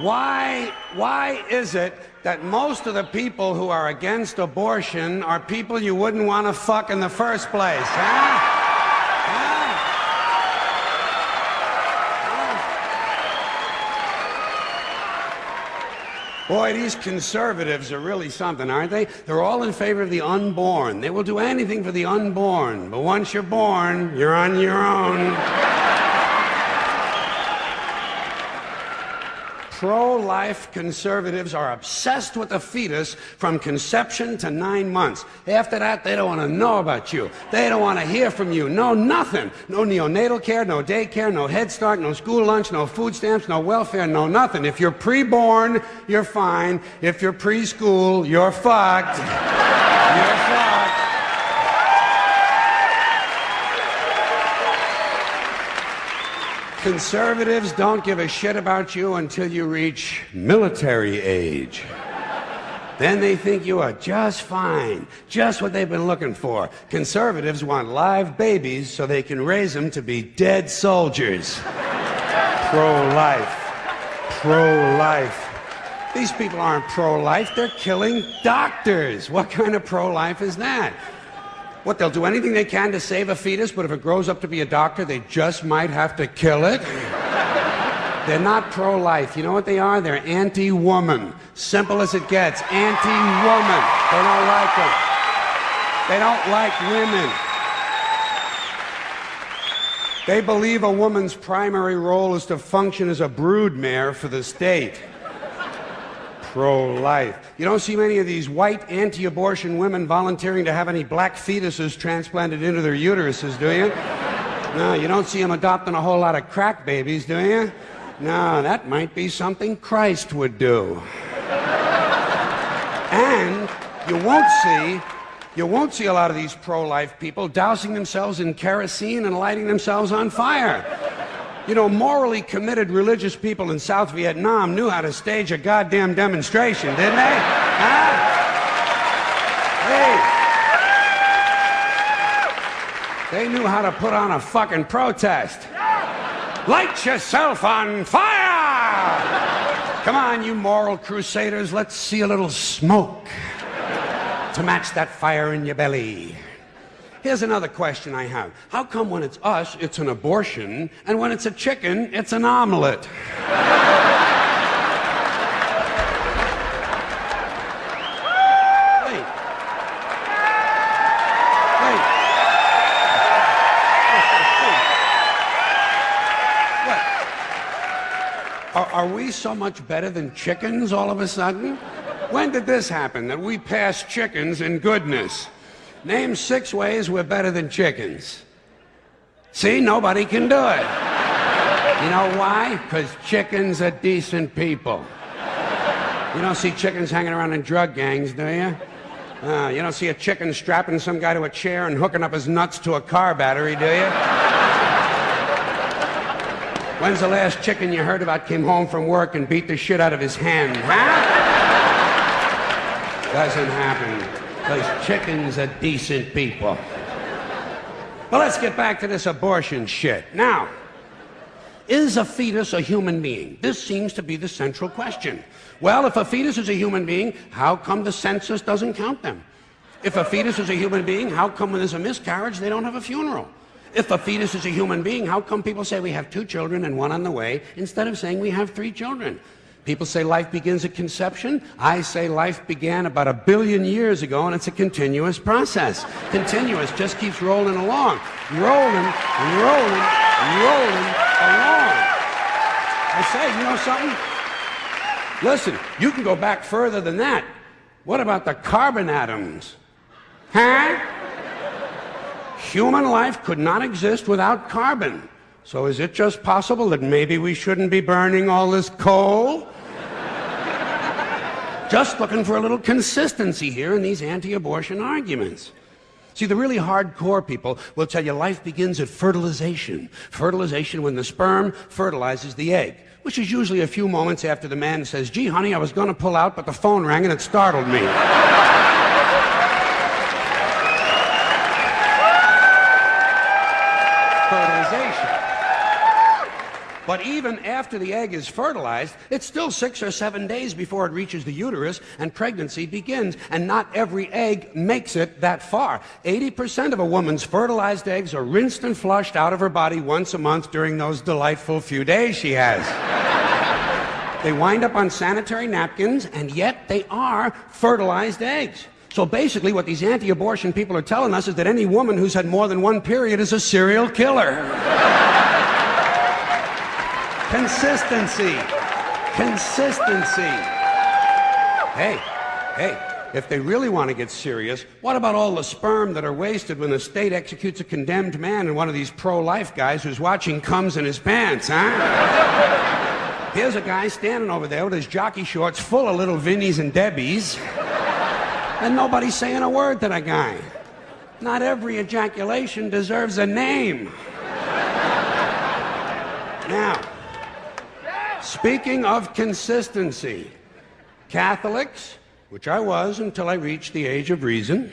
Why is it that most of the people who are against abortion are people you wouldn't want to fuck in the first place, huh? Boy, these conservatives are really something, aren't they? They're all in favor of the unborn. They will do anything for the unborn. But once you're born, you're on your own. Pro-life conservatives are obsessed with the fetus from conception to 9 months. After that, they don't want to know about you. They don't want to hear from you. No, nothing. No neonatal care, no daycare, no Head Start, no school lunch, no food stamps, no welfare, no nothing. If you're pre-born, you're fine. If you're preschool, you're fucked. You're fucked. Conservatives don't give a shit about you until you reach military age. Then they think you are just fine, just what they've been looking for. Conservatives want live babies so they can raise them to be dead soldiers. Pro-life. Pro-life. These people aren't pro-life, they're killing doctors. What kind of pro-life is that? What, they'll do anything they can to save a fetus, but if it grows up to be a doctor, they just might have to kill it? They're not pro-life. You know what they are? They're anti-woman. Simple as it gets. Anti-woman. They don't like them. They don't like women. They believe a woman's primary role is to function as a broodmare for the state. Pro-life. You don't see many of these white anti-abortion women volunteering to have any black fetuses transplanted into their uteruses, do you? No, you don't see them adopting a whole lot of crack babies, do you? No, that might be something Christ would do. And you won't see a lot of these pro-life people dousing themselves in kerosene and lighting themselves on fire. You know, morally committed religious people in South Vietnam knew how to stage a goddamn demonstration, didn't they? Huh? They knew how to put on a fucking protest. Light yourself on fire! Come on, you moral crusaders, let's see a little smoke to match that fire in your belly. Here's another question I have. How come when it's us, it's an abortion, and when it's a chicken, it's an omelet? Are we so much better than chickens all of a sudden? When did this happen, that we passed chickens in goodness? Name 6 ways we're better than chickens. See, nobody can do it. You know why? Because chickens are decent people. You don't see chickens hanging around in drug gangs, do you? You don't see a chicken strapping some guy to a chair and hooking up his nuts to a car battery, do you? When's the last chicken you heard about came home from work and beat the shit out of his hen, huh? Doesn't happen. Because chickens are decent people. Well, let's get back to this abortion shit. Now, is a fetus a human being? This seems to be the central question. Well, if a fetus is a human being, how come the census doesn't count them? If a fetus is a human being, how come when there's a miscarriage, they don't have a funeral? If a fetus is a human being, how come people say we have 2 children and 1 on the way, instead of saying we have 3 children? People say life begins at conception. I say life began about 1 billion years ago, and it's a continuous process. Continuous, just keeps rolling along. Rolling, rolling, rolling along. I say, you know something? Listen, you can go back further than that. What about the carbon atoms? Huh? Human life could not exist without carbon. So is it just possible that maybe we shouldn't be burning all this coal? Just looking for a little consistency here in these anti-abortion arguments. See, the really hardcore people will tell you life begins at fertilization. Fertilization when the sperm fertilizes the egg, which is usually a few moments after the man says, gee, honey, I was going to pull out, but the phone rang and it startled me. Fertilization. But even after the egg is fertilized, it's still 6 or 7 days before it reaches the uterus and pregnancy begins. And not every egg makes it that far. 80% of a woman's fertilized eggs are rinsed and flushed out of her body once a month during those delightful few days she has. They wind up on sanitary napkins, and yet they are fertilized eggs. So basically what these anti-abortion people are telling us is that any woman who's had more than one period is a serial killer. Consistency. Consistency. Hey, if they really want to get serious, what about all the sperm that are wasted when the state executes a condemned man and one of these pro-life guys who's watching comes in his pants, huh? Here's a guy standing over there with his jockey shorts full of little Vinnies and Debbies, and nobody's saying a word to that guy. Not every ejaculation deserves a name. Now, speaking of consistency, Catholics, which I was until I reached the age of reason,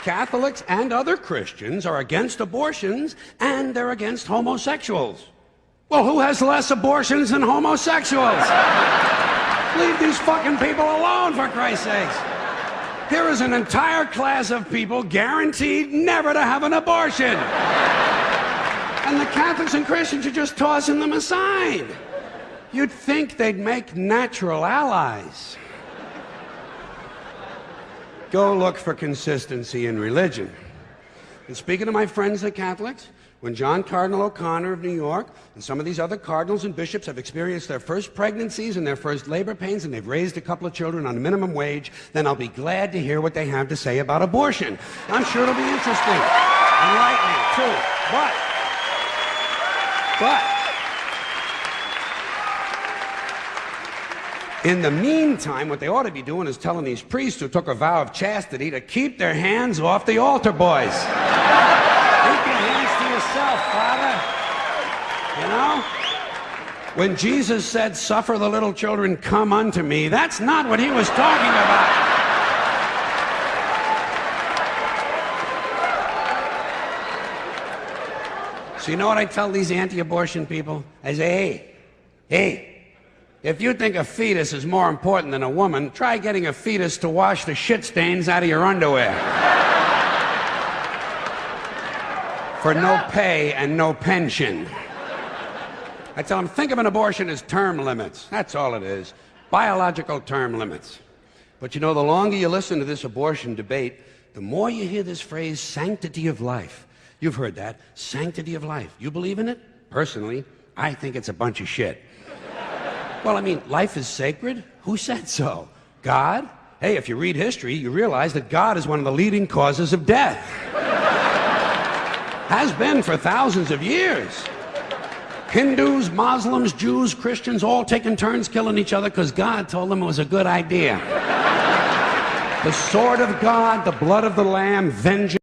Catholics and other Christians are against abortions, and they're against homosexuals. Well, who has less abortions than homosexuals? Leave these fucking people alone, for Christ's sakes. Here is an entire class of people guaranteed never to have an abortion. And the Catholics and Christians are just tossing them aside. You'd think they'd make natural allies. Go look for consistency in religion. And speaking to my friends, the Catholics, when John Cardinal O'Connor of New York and some of these other cardinals and bishops have experienced their first pregnancies and their first labor pains and they've raised a couple of children on minimum wage, then I'll be glad to hear what they have to say about abortion. I'm sure it'll be interesting. Enlightening, too. But in the meantime, what they ought to be doing is telling these priests who took a vow of chastity to keep their hands off the altar boys. Keep your hands to yourself, Father. You know? When Jesus said, "Suffer the little children, come unto me," that's not what he was talking about. So you know what I tell these anti-abortion people? I say, hey, if you think a fetus is more important than a woman, try getting a fetus to wash the shit stains out of your underwear. For no pay and no pension. I tell them, think of an abortion as term limits. That's all it is. Biological term limits. But you know, the longer you listen to this abortion debate, the more you hear this phrase, sanctity of life. You've heard that, sanctity of life. You believe in it? Personally, I think it's a bunch of shit. Well, I mean, life is sacred? Who said so? God? Hey, if you read history, you realize that God is one of the leading causes of death. Has been for thousands of years. Hindus, Muslims, Jews, Christians, all taking turns killing each other because God told them it was a good idea. The sword of God, the blood of the Lamb, vengeance.